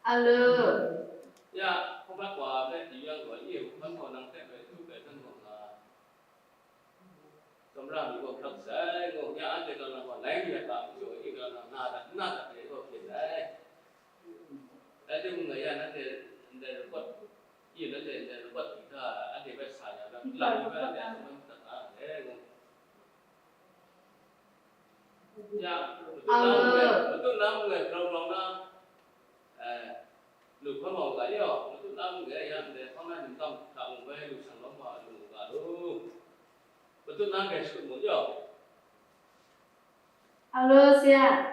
Alo. Dạ, không bác quả cái chỉ có nhiều bác còn năng thế về chủ đề thân của tầm ra bị cuộc thật sẽ ngồi nhã thì là còn lấy việc làm rồi thì là nada để có chuyện đấy. Đấy thì người ta nói để quật gì nó để quật thì là anh thì phải xài là làm như vậy để mình tất cả thế rồi. Dạ, tôi năm người trong lòng đó lục có màu cái điều chúng ta người anh để hôm nay mình tâm trọng về lục sản phẩm mà lục cả luôn betul nang guys, kemudian. Alo, siap.